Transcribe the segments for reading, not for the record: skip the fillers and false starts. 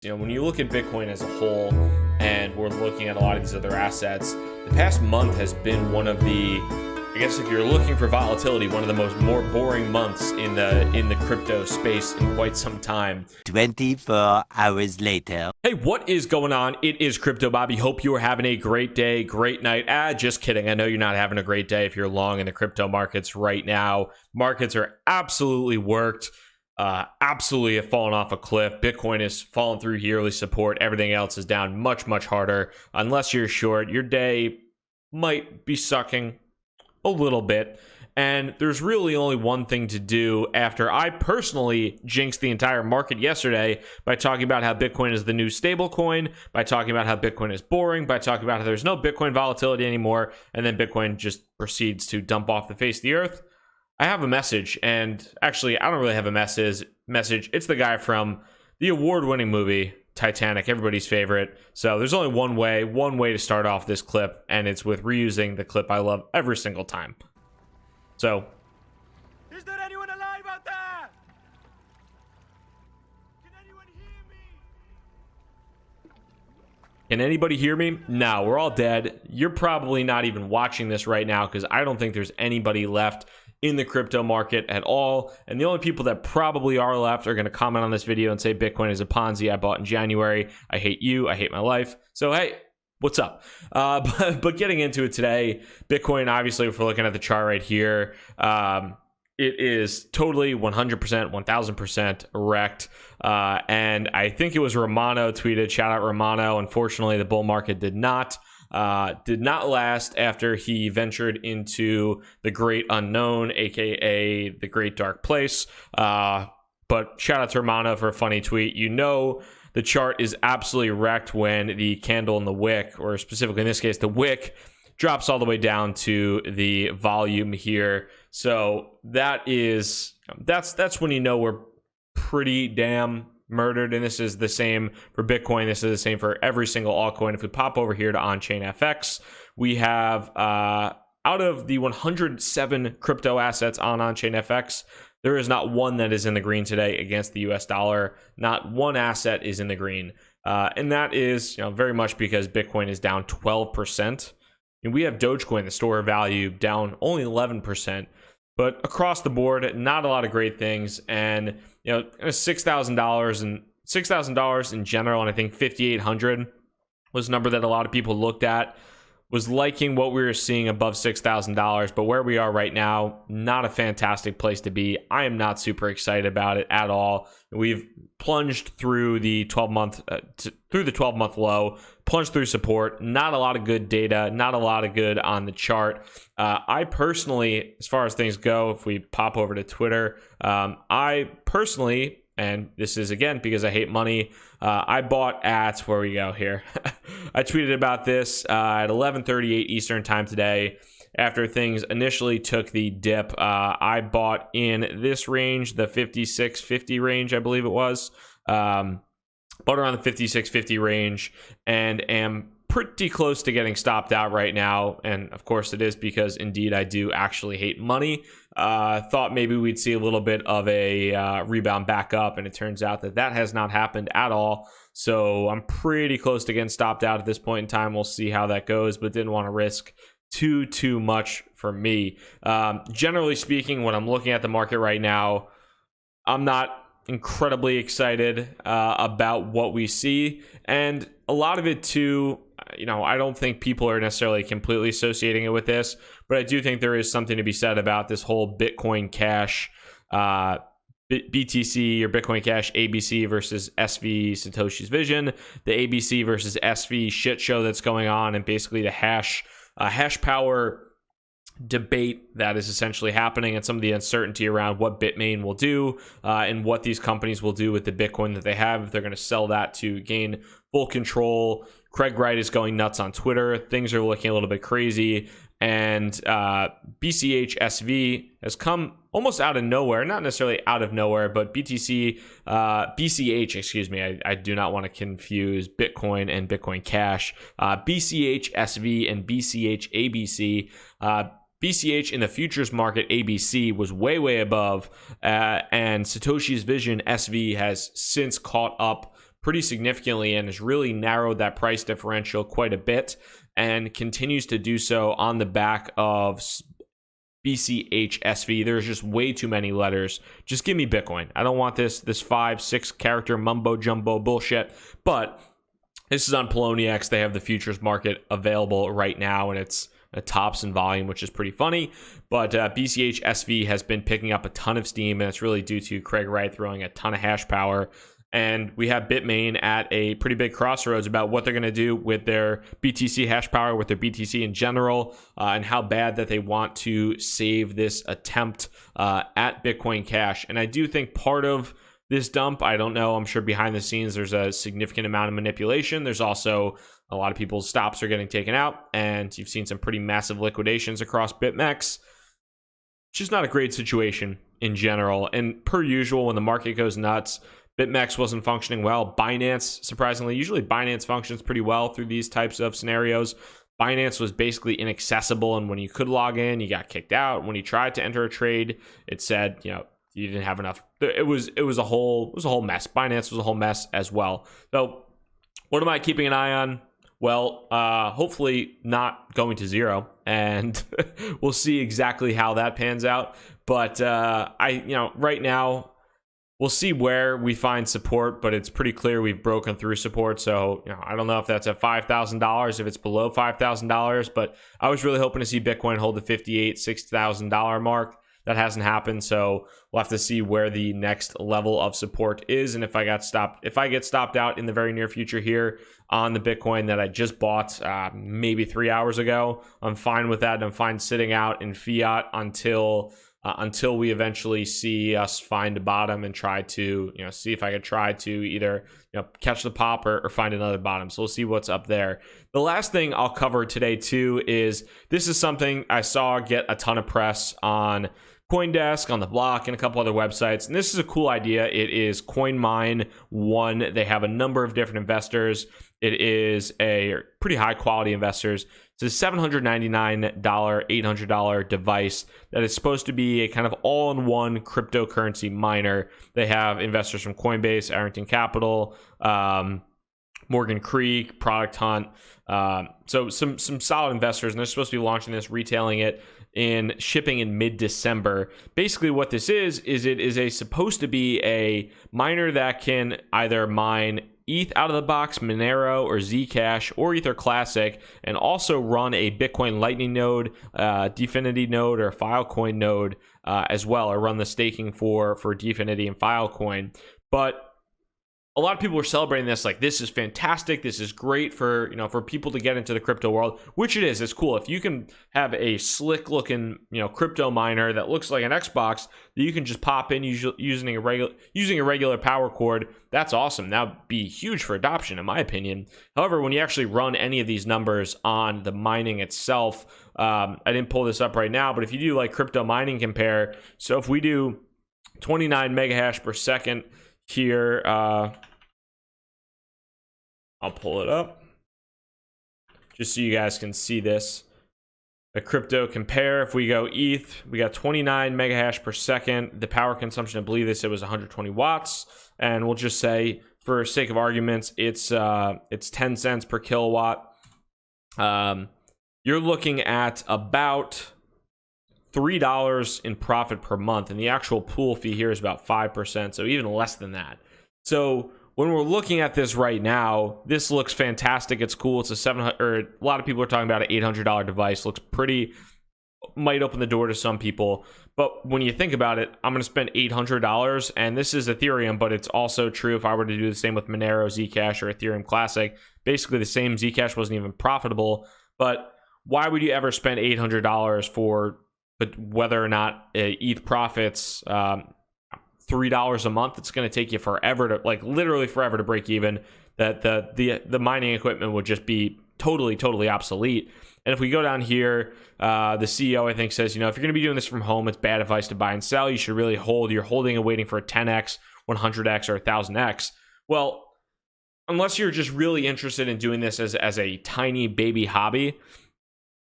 When you look at Bitcoin as a whole and we're looking at a lot of these other assets, the past month has been one of the, I guess if you're looking for volatility, one of the more boring months in the crypto space in quite some time. 24 hours later. Hey, what is going on? It is Crypto Bobby. Hope you are having a great day, great night. Just kidding. I know you're not having a great day if you're long in the crypto markets right now. Markets are absolutely worked. Absolutely have fallen off a cliff. Bitcoin is fallen through yearly support. Everything else is down much, much harder. Unless you're short, your day might be sucking a little bit. And there's really only one thing to do after I personally jinxed the entire market yesterday by talking about how Bitcoin is the new stable coin, by talking about how Bitcoin is boring, by talking about how there's no Bitcoin volatility anymore, and then Bitcoin just proceeds to dump off the face of the earth. I have a message, and actually, I don't really have a message. It's the guy from the award-winning movie Titanic, everybody's favorite. So there's only one way to start off this clip, and it's with reusing the clip I love every single time. So, is there anyone alive out there? Can anyone hear me? Can anybody hear me? No, we're all dead. You're probably not even watching this right now because I don't think there's anybody left in the crypto market at all. And the only people that probably are left are going to comment on this video and say Bitcoin is a Ponzi I bought in January. I hate you. I hate my life. So, hey, what's up? But getting into it today, Bitcoin, obviously, if we're looking at the chart right here, it is totally 100%, 1000% wrecked. And I think it was Romano tweeted, shout out Romano. Unfortunately, the bull market did not last after he ventured into the great unknown, aka the great dark place. But shout out to Romano for a funny tweet. The chart is absolutely wrecked when the candle in the wick, or specifically in this case, the wick, drops all the way down to the volume here. So that's when we're pretty damn murdered. And this is the same for Bitcoin. This is the same for every single altcoin. If we pop over here to Onchain FX, we have out of the 107 crypto assets on Onchain FX, there is not one that is in the green today against the US dollar. Not one asset is in the green. And that is very much because Bitcoin is down 12%. And we have Dogecoin, the store of value, down only 11%. But across the board, not a lot of great things. And $6,000 in general, and I think 5,800 was a number that a lot of people looked at, was liking what we were seeing above $6,000. But where we are right now, not a fantastic place to be. I am not super excited about it at all. We've plunged through the 12-month low, plunged through support. Not a lot of good data, not a lot of good on the chart. I personally, as far as things go, if we pop over to Twitter, I personally, and this is again because I hate money, I bought at, where we go here, I tweeted about this at 11:38 Eastern time today. After things initially took the dip, I bought in this range, the 56.50 range, I believe it was. Bought around the 56.50 range and am pretty close to getting stopped out right now. And of course it is because indeed I do actually hate money. Thought maybe we'd see a little bit of a rebound back up, and it turns out that has not happened at all. So I'm pretty close to getting stopped out at this point in time. We'll see how that goes, but didn't want to risk too much for me. Generally speaking, when I'm looking at the market right now, I'm not incredibly excited about what we see, and a lot of it too, I don't think people are necessarily completely associating it with this, but I do think there is something to be said about this whole Bitcoin Cash, BTC or Bitcoin Cash ABC versus SV Satoshi's Vision, the ABC versus SV shit show that's going on, and basically the hash power debate that is essentially happening, and some of the uncertainty around what Bitmain will do and what these companies will do with the Bitcoin that they have, if they're going to sell that to gain full control. Craig Wright is going nuts on Twitter. Things are looking a little bit crazy. And BCH SV has come almost out of nowhere, not necessarily out of nowhere, but BCH, excuse me, I do not want to confuse Bitcoin and Bitcoin Cash. BCH SV and BCH ABC. BCH in the futures market, ABC, was way above, and Satoshi's Vision SV has since caught up pretty significantly and has really narrowed that price differential quite a bit, and continues to do so on the back of BCHSV. There's just way too many letters. Just give me Bitcoin. I don't want this 5-6 character mumbo jumbo bullshit. But this is on Poloniex. They have the futures market available right now, and it's a tops in volume, which is pretty funny. But BCHSV has been picking up a ton of steam, and it's really due to Craig Wright throwing a ton of hash power. And we have Bitmain at a pretty big crossroads about what they're going to do with their BTC hash power, with their BTC in general, and how bad that they want to save this attempt at Bitcoin Cash. And I do think part of this dump, I don't know, I'm sure behind the scenes there's a significant amount of manipulation. There's also a lot of people's stops are getting taken out, and you've seen some pretty massive liquidations across BitMEX. It's just not a great situation in general. And per usual, when the market goes nuts, BitMEX wasn't functioning well. Binance, surprisingly, usually Binance functions pretty well through these types of scenarios. Binance was basically inaccessible, and when you could log in, you got kicked out. When you tried to enter a trade, it said, you didn't have enough. It was a whole mess. Binance was a whole mess as well. So, what am I keeping an eye on? Well, hopefully not going to zero, and we'll see exactly how that pans out. But right now, we'll see where we find support, but it's pretty clear we've broken through support. So, I don't know if that's at $5,000, if it's below $5,000, but I was really hoping to see Bitcoin hold the $58,000-$60,000 mark. That hasn't happened, so we'll have to see where the next level of support is, and if I get stopped out in the very near future here on the Bitcoin that I just bought maybe 3 hours ago, I'm fine with that. I'm fine sitting out in fiat until we eventually see us find a bottom and try to see if I could try to either catch the pop or find another bottom. So we'll see what's up there. The last thing I'll cover today too is this is something I saw get a ton of press on CoinDesk, on The Block, and a couple other websites. And this is a cool idea. It is CoinMine One. They have a number of different investors. It is a pretty high quality investors. It's a $799, $800 device that is supposed to be a kind of all-in-one cryptocurrency miner. They have investors from Coinbase, Arrington Capital, Morgan Creek, Product Hunt. So some solid investors, and they're supposed to be launching this, retailing it, in shipping in mid-December. Basically what this is it is supposed to be a miner that can either mine ETH out of the box, Monero or Zcash or Ether Classic, and also run a Bitcoin Lightning node, Dfinity node, or Filecoin node as well, or run the staking for Dfinity and Filecoin. But a lot of people are celebrating this, like, this is fantastic, this is great for people to get into the crypto world, which it is. It's cool if you can have a slick looking crypto miner that looks like an Xbox that you can just pop in using a regular power cord. That's awesome. That would be huge for adoption, in my opinion. However, when you actually run any of these numbers on the mining itself, I didn't pull this up right now, but if you do like crypto mining compare, so if we do 29 megahash per second here, I'll pull it up just so you guys can see this. A crypto compare, if we go ETH, we got 29 megahash per second. The power consumption, I believe they said, was 120 watts. And we'll just say, for sake of arguments, it's 10 cents per kilowatt. You're looking at about $3 in profit per month, and the actual pool fee here is about 5%, so even less than that. So when we're looking at this right now, this looks fantastic. It's cool. It's a a lot of people are talking about an $800 device. Looks pretty, might open the door to some people. But when you think about it, I'm going to spend $800, and this is Ethereum, but it's also true if I were to do the same with Monero, Zcash, or Ethereum Classic. Basically the same. Zcash wasn't even profitable, but why would you ever spend $800 for whether or not ETH profits $3 a month? It's going to take you forever to, like, literally forever to break even. That the mining equipment would just be totally obsolete. And if we go down here, the CEO, I think, says, if you're going to be doing this from home, it's bad advice to buy and sell. You should really hold. You're holding and waiting for a 10x, 100x, or 1000x. Well, unless you're just really interested in doing this as a tiny baby hobby,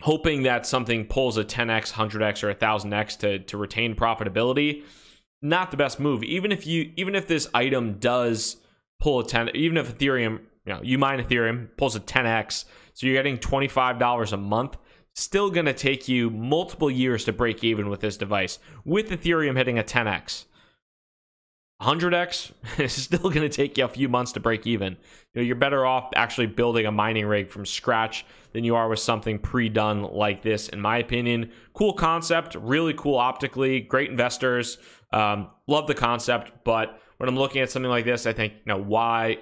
hoping that something pulls a 10x, 100x, or 1000x to retain profitability, not the best move. Even if this item does pull a 10, even if Ethereum, you mine Ethereum, pulls a 10x, so you're getting $25 a month. Still going to take you multiple years to break even with this device. With Ethereum hitting a 10x, 100x is still going to take you a few months to break even. You're better off actually building a mining rig from scratch than you are with something pre-done like this, in my opinion. Cool concept, really cool optically, great investors. Love the concept, but when I'm looking at something like this, I think, why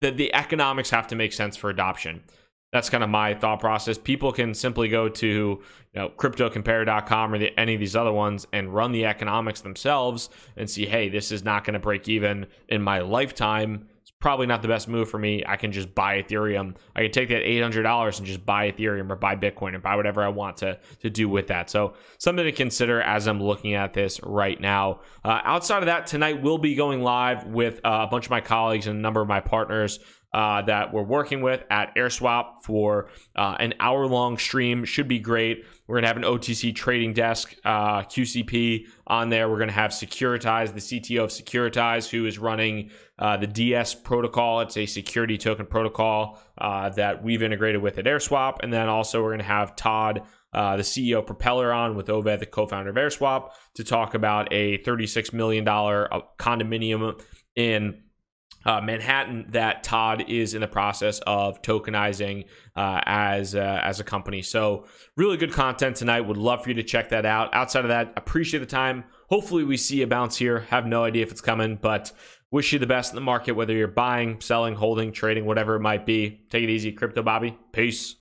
the economics have to make sense for adoption. That's kind of my thought process. People can simply go to CryptoCompare.com or any of these other ones and run the economics themselves and see, hey, this is not going to break even in my lifetime. It's probably not the best move for me. I can just buy Ethereum. I can take that $800 and just buy Ethereum or buy Bitcoin or buy whatever I want to do with that. So something to consider as I'm looking at this right now. Outside of that, tonight we'll be going live with a bunch of my colleagues and a number of my partners that we're working with at AirSwap for an hour-long stream. Should be great. We're going to have an OTC trading desk, QCP, on there. We're going to have Securitize, the CTO of Securitize, who is running the DS protocol. It's a security token protocol that we've integrated with at AirSwap. And then also we're going to have Todd, the CEO of Propeller, on with Oved, the co-founder of AirSwap, to talk about a $36 million condominium in Manhattan that Todd is in the process of tokenizing as a company. So really good content tonight. Would love for you to check that out. Outside of that, appreciate the time. Hopefully we see a bounce here. Have no idea if it's coming, but wish you the best in the market, whether you're buying, selling, holding, trading, whatever it might be. Take it easy, Crypto Bobby. Peace.